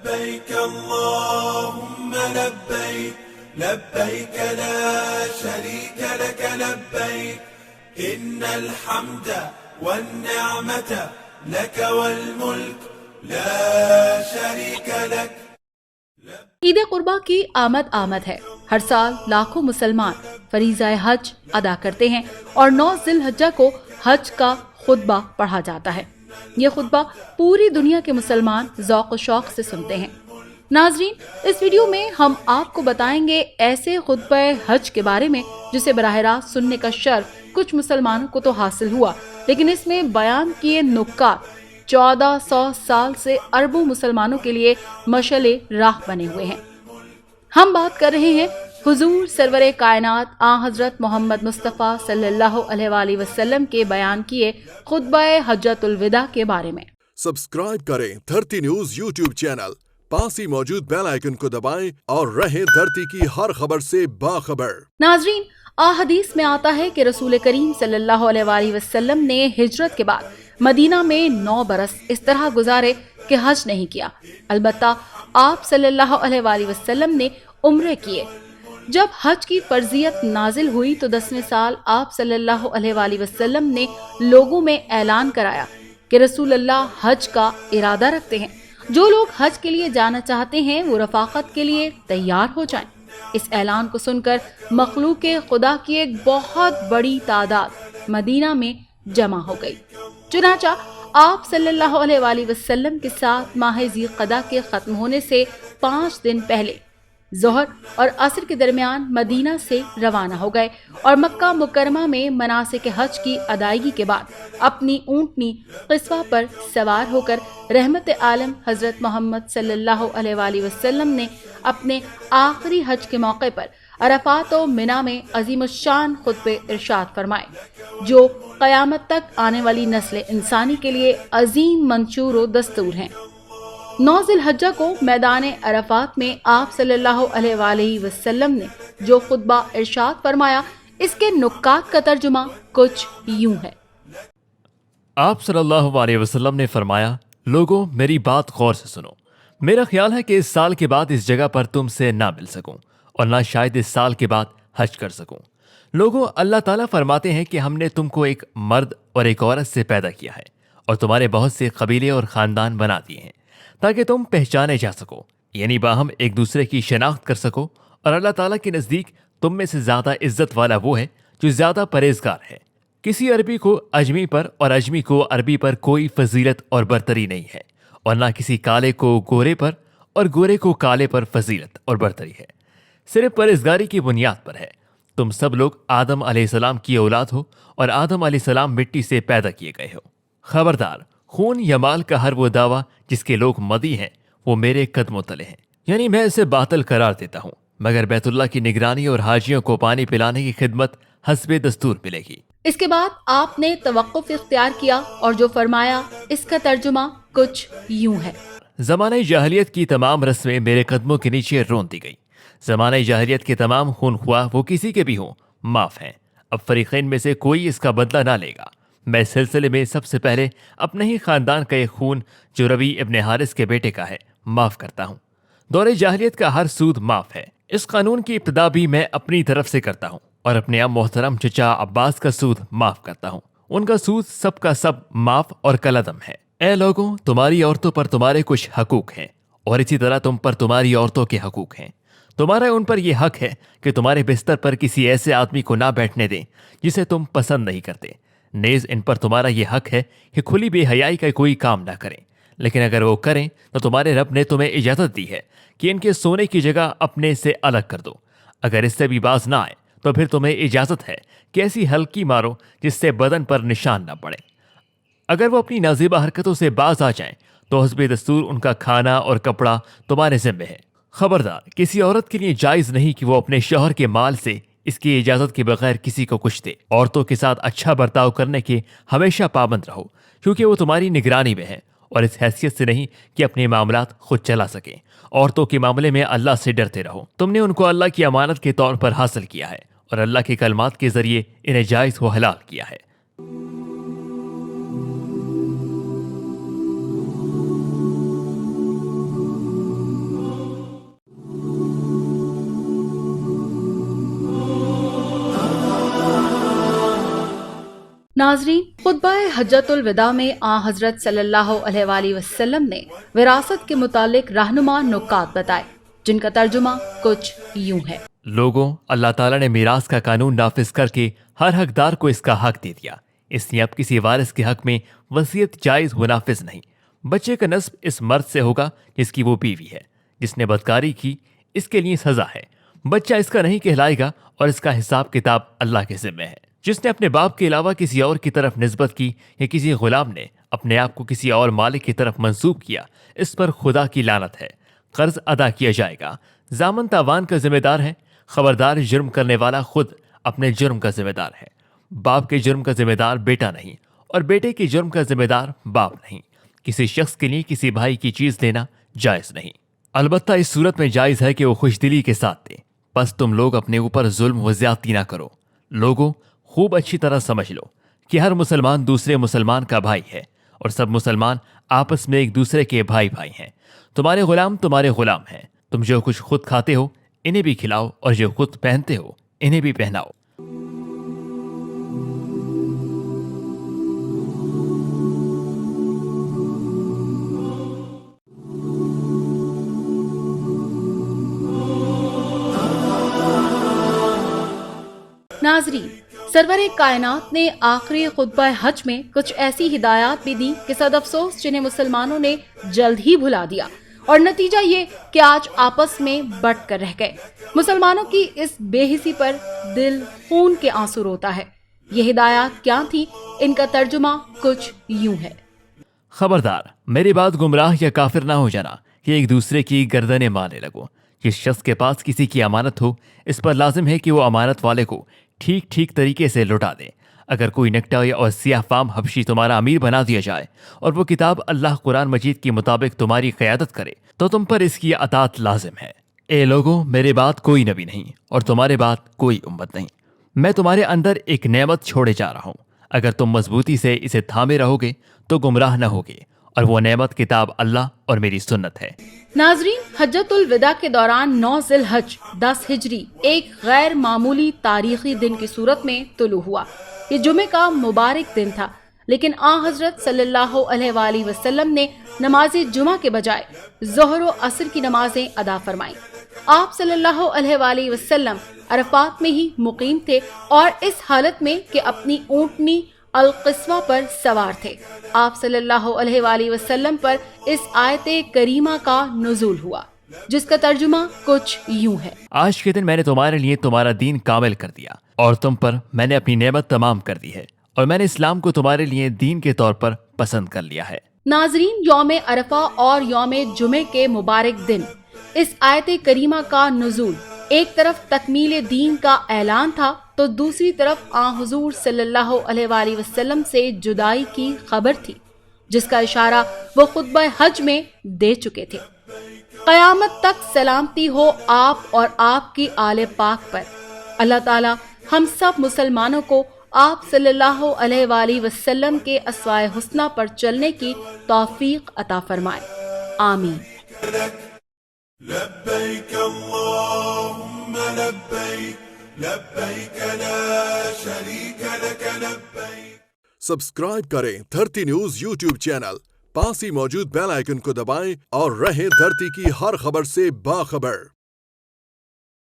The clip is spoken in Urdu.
لبيك اللهم لبيك لبيك لا شريك لك لبيك إن الحمد والنعمة لك والملك لا شريك لك. عید قربا کی آمد آمد ہے. ہر سال لاکھوں مسلمان فریضہ حج ادا کرتے ہیں اور 9 ذی الحجہ کو حج کا خطبہ پڑھا جاتا ہے. یہ خطبہ پوری دنیا کے مسلمان ذوق و شوق سے سنتے ہیں. ناظرین، اس ویڈیو میں ہم آپ کو بتائیں گے ایسے خطبہ حج کے بارے میں جسے براہ راست سننے کا شرف کچھ مسلمانوں کو تو حاصل ہوا، لیکن اس میں بیان کیے نکات 1400 سال سے اربوں مسلمانوں کے لیے مشعل راہ بنے ہوئے ہیں. ہم بات کر رہے ہیں حضور سرور کائنات آن حضرت محمد مصطفیٰ صلی اللہ علیہ وآلہ وسلم کے بیان کیے خطبہ حجۃ الوداع کے بارے میں. سبسکرائب کریں دھرتی نیوز یوٹیوب چینل، پاس ہی موجود بیل آئیکن کو دبائیں اور رہیں دھرتی کی ہر خبر سے باخبر. ناظرین، احادیث میں آتا ہے کہ رسول کریم صلی اللہ علیہ وآلہ وسلم نے ہجرت کے بعد مدینہ میں 9 برس اس طرح گزارے کہ حج نہیں کیا. البتہ آپ صلی اللہ علیہ وآلہ وسلم نے عمرے کیے. جب حج کی فرضیت نازل ہوئی تو 10ویں سال آپ صلی اللہ علیہ وآلہ وسلم نے لوگوں میں اعلان کرایا کہ رسول اللہ حج کا ارادہ رکھتے ہیں. جو لوگ حج کے لیے جانا چاہتے ہیں وہ رفاقت کے لیے تیار ہو جائیں. اس اعلان کو سن کر مخلوق خدا کی ایک بہت بڑی تعداد مدینہ میں جمع ہو گئی. چنانچہ آپ صلی اللہ علیہ وآلہ وسلم کے ساتھ ماہ ذی القعدہ کے ختم ہونے سے 5 دن پہلے ظہر اور عصر کے درمیان مدینہ سے روانہ ہو گئے اور مکہ مکرمہ میں مناسک حج کی ادائیگی کے بعد اپنی اونٹنی قصوہ پر سوار ہو کر رحمت عالم حضرت محمد صلی اللہ علیہ وآلہ وسلم نے اپنے آخری حج کے موقع پر عرفات و منی میں عظیم الشان خطبے ارشاد فرمائے، جو قیامت تک آنے والی نسل انسانی کے لیے عظیم منشور و دستور ہیں. 9 ذی الحجہ کو میدان عرفات میں آپ صلی اللہ علیہ وآلہ وسلم نے جو خطبہ ارشاد فرمایا، اس کے نکات کا ترجمہ کچھ یوں ہے. آپ صلی اللہ علیہ وسلم نے فرمایا، لوگوں میری بات غور سے سنو. میرا خیال ہے کہ اس سال کے بعد اس جگہ پر تم سے نہ مل سکوں اور نہ شاید اس سال کے بعد حج کر سکوں. لوگوں، اللہ تعالیٰ فرماتے ہیں کہ ہم نے تم کو ایک مرد اور ایک عورت سے پیدا کیا ہے اور تمہارے بہت سے قبیلے اور خاندان بنا دیے ہیں تاکہ تم پہچانے جا سکو، یعنی باہم ایک دوسرے کی شناخت کر سکو. اور اللہ تعالیٰ کے نزدیک تم میں سے زیادہ عزت والا وہ ہے جو زیادہ پرہیزگار ہے. کسی عربی کو اجمی پر اور اجمی کو عربی پر کوئی فضیلت اور برتری نہیں ہے، اور نہ کسی کالے کو گورے پر اور گورے کو کالے پر فضیلت اور برتری ہے. صرف پرہیزگاری کی بنیاد پر ہے. تم سب لوگ آدم علیہ السلام کی اولاد ہو اور آدم علیہ السلام مٹی سے پیدا کیے گئے ہو. خبردار، خون یا مال کا ہر وہ دعویٰ جس کے لوگ مدعی ہیں وہ میرے قدموں تلے ہیں، یعنی میں اسے باطل قرار دیتا ہوں، مگر بیت اللہ کی نگرانی اور حاجیوں کو پانی پلانے کی خدمت حسب دستور ملے گی. اس کے بعد آپ نے توقف اختیار کیا اور جو فرمایا، اس کا ترجمہ کچھ یوں ہے. زمانہ جاہلیت کی تمام رسمیں میرے قدموں کے نیچے رون دی گئی. زمانہ جاہلیت کے تمام خون خواہ وہ کسی کے بھی ہوں معاف ہیں. اب فریقین میں سے کوئی اس کا بدلہ نہ لے گا. میں اس سلسلے میں سب سے پہلے اپنے ہی خاندان کا ایک خون جو ربیع ابن حارث کے بیٹے کا ہے معاف کرتا ہوں. دور جاہلیت کا ہر سود معاف ہے. اس قانون کی ابتدا بھی میں اپنی طرف سے کرتا ہوں اور اپنے اب محترم چچا عباس کا سود معاف کرتا ہوں. ان کا سود سب کا سب معاف اور کالعدم ہے. اے لوگوں، تمہاری عورتوں پر تمہارے کچھ حقوق ہیں اور اسی طرح تم پر تمہاری عورتوں کے حقوق ہیں. تمہارا ان پر یہ حق ہے کہ تمہارے بستر پر کسی ایسے آدمی کو نہ بیٹھنے دیں جسے تم پسند نہیں کرتے. نیز ان پر تمہارا یہ حق ہے کہ کھلی بے حیائی کا کوئی کام نہ کریں، لیکن اگر وہ کریں تو تمہارے رب نے تمہیں اجازت دی ہے کہ ان کے سونے کی جگہ اپنے سے الگ کر دو. اگر اس سے بھی باز نہ آئے تو پھر تمہیں اجازت ہے کہ ایسی ہلکی مارو جس سے بدن پر نشان نہ پڑے. اگر وہ اپنی نازیبہ حرکتوں سے باز آ جائیں تو حسب دستور ان کا کھانا اور کپڑا تمہارے ذمہ ہے. خبردار، کسی عورت کے لیے جائز نہیں کہ وہ اپنے شوہر کے مال سے اس کی اجازت کے بغیر کسی کو کچھ دے. عورتوں کے ساتھ اچھا برتاؤ کرنے کے ہمیشہ پابند رہو، کیونکہ وہ تمہاری نگرانی میں ہے، اور اس حیثیت سے نہیں کہ اپنے معاملات خود چلا سکیں. عورتوں کے معاملے میں اللہ سے ڈرتے رہو. تم نے ان کو اللہ کی امانت کے طور پر حاصل کیا ہے اور اللہ کے کلمات کے ذریعے انہیں جائز و حلال کیا ہے. ناظرین، خطبہ حجۃ الوداع میں آن حضرت صلی اللہ علیہ وآلہ وسلم نے وراثت کے متعلق رہنما نکات بتائے، جن کا ترجمہ کچھ یوں ہے۔ لوگوں، اللہ تعالیٰ نے میراث کا قانون نافذ کر کے ہر حقدار کو اس کا حق دے دیا۔ اس لیے اب کسی وارث کے حق میں وصیت جائز و نافذ نہیں۔ بچے کا نسب اس مرد سے ہوگا جس کی وہ بیوی ہے۔ جس نے بدکاری کی اس کے لیے سزا ہے۔ بچہ اس کا نہیں کہلائے گا اور اس کا حساب کتاب اللہ کے ذمہ ہے۔ جس نے اپنے باپ کے علاوہ کسی اور کی طرف نسبت کی یا کسی غلام نے اپنے آپ کو کسی اور مالک کی طرف منسوب کیا، اس پر خدا کی لعنت ہے۔ قرض ادا کیا جائے گا۔ ضامن تاوان کا ذمہ دار ہے۔ خبردار، جرم کرنے والا خود اپنے جرم کا ذمہ دار ہے۔ باپ کے جرم کا ذمہ دار بیٹا نہیں، اور بیٹے کے جرم کا ذمہ دار باپ نہیں۔ کسی شخص کے لیے کسی بھائی کی چیز لینا جائز نہیں، البتہ اس صورت میں جائز ہے کہ وہ خوش دلی کے ساتھ دے۔ بس تم لوگ اپنے اوپر ظلم و زیادتی نہ کرو۔ لوگوں، خوب اچھی طرح سمجھ لو کہ ہر مسلمان دوسرے مسلمان کا بھائی ہے، اور سب مسلمان آپس میں ایک دوسرے کے بھائی بھائی ہیں۔ تمہارے غلام ہیں۔ تم جو کچھ خود کھاتے ہو انہیں بھی کھلاؤ، اور جو خود پہنتے ہو انہیں بھی پہناؤ۔ ناظرین، سرور کائنات نے آخری خطبہ حج میں کچھ ایسی ہدایات بھی دی کہ صد افسوس جنہیں مسلمانوں نے جلد ہی بھلا دیا، اور نتیجہ یہ کہ آج آپس میں بٹ کر رہ گئے۔ مسلمانوں کی اس بے حسی پر دل خون کے آنسو روتا ہے۔ یہ ہدایات کیا تھی؟ ان کا ترجمہ کچھ یوں ہے۔ خبردار، میری بات گمراہ یا کافر نہ ہو جانا کہ ایک دوسرے کی گردنیں مارنے لگو۔ جس شخص کے پاس کسی کی امانت ہو، اس پر لازم ہے کہ وہ امانت والے کو ٹھیک طریقے سے لوٹا دے۔ اگر کوئی نکٹا اور سیاہ فام حبشی تمہارا امیر بنا دیا جائے اور وہ کتاب اللہ قرآن مجید کے مطابق تمہاری قیادت کرے تو تم پر اس کی اطاعت لازم ہے۔ اے لوگوں، میرے بعد کوئی نبی نہیں اور تمہارے بعد کوئی امت نہیں۔ میں تمہارے اندر ایک نعمت چھوڑے جا رہا ہوں۔ اگر تم مضبوطی سے اسے تھامے رہو گے تو گمراہ نہ ہوگے، اور وہ نعمت کتاب اللہ اور میری سنت ہے۔ ناظرین، حجۃ الوداع کے دوران 9 ذی الحج 10 ہجری ایک غیر معمولی تاریخی دن کی صورت میں طلوع ہوا۔ یہ جمعے کا مبارک دن تھا، لیکن آن حضرت صلی اللہ علیہ وآلہ وسلم نے نماز جمعہ کے بجائے ظہر و عصر کی نمازیں ادا فرمائیں۔ آپ صلی اللہ علیہ وآلہ وسلم عرفات میں ہی مقیم تھے، اور اس حالت میں کہ اپنی اونٹنی القصوہ پر سوار تھے۔ آپ صلی اللہ علیہ وآلہ وسلم پر اس آیت کریمہ کا نزول ہوا، جس کا ترجمہ کچھ یوں ہے۔ آج کے دن میں نے تمہارے لیے تمہارا دین کامل کر دیا، اور تم پر میں نے اپنی نعمت تمام کر دی ہے، اور میں نے اسلام کو تمہارے لیے دین کے طور پر پسند کر لیا ہے۔ ناظرین، یوم عرفہ اور یوم جمعے کے مبارک دن اس آیت کریمہ کا نزول ایک طرف تکمیل دین کا اعلان تھا، تو دوسری طرف آن حضور صلی اللہ علیہ وآلہ وسلم سے جدائی کی خبر تھی، جس کا اشارہ وہ خطبہ حج میں دے چکے تھے۔ قیامت تک سلامتی ہو آپ اور آپ کی آل پاک پر۔ اللہ تعالی ہم سب مسلمانوں کو آپ صلی اللہ علیہ وآلہ وسلم کے اسوائے حسنہ پر چلنے کی توفیق عطا فرمائے، آمین۔ لبيك اللهم لبيك لبيك لا شريك لك لبيك۔ سبسکرائب کریں دھرتی نیوز یوٹیوب چینل، پاس ہی موجود بیل آئیکن کو دبائیں اور رہیں دھرتی کی ہر خبر سے باخبر۔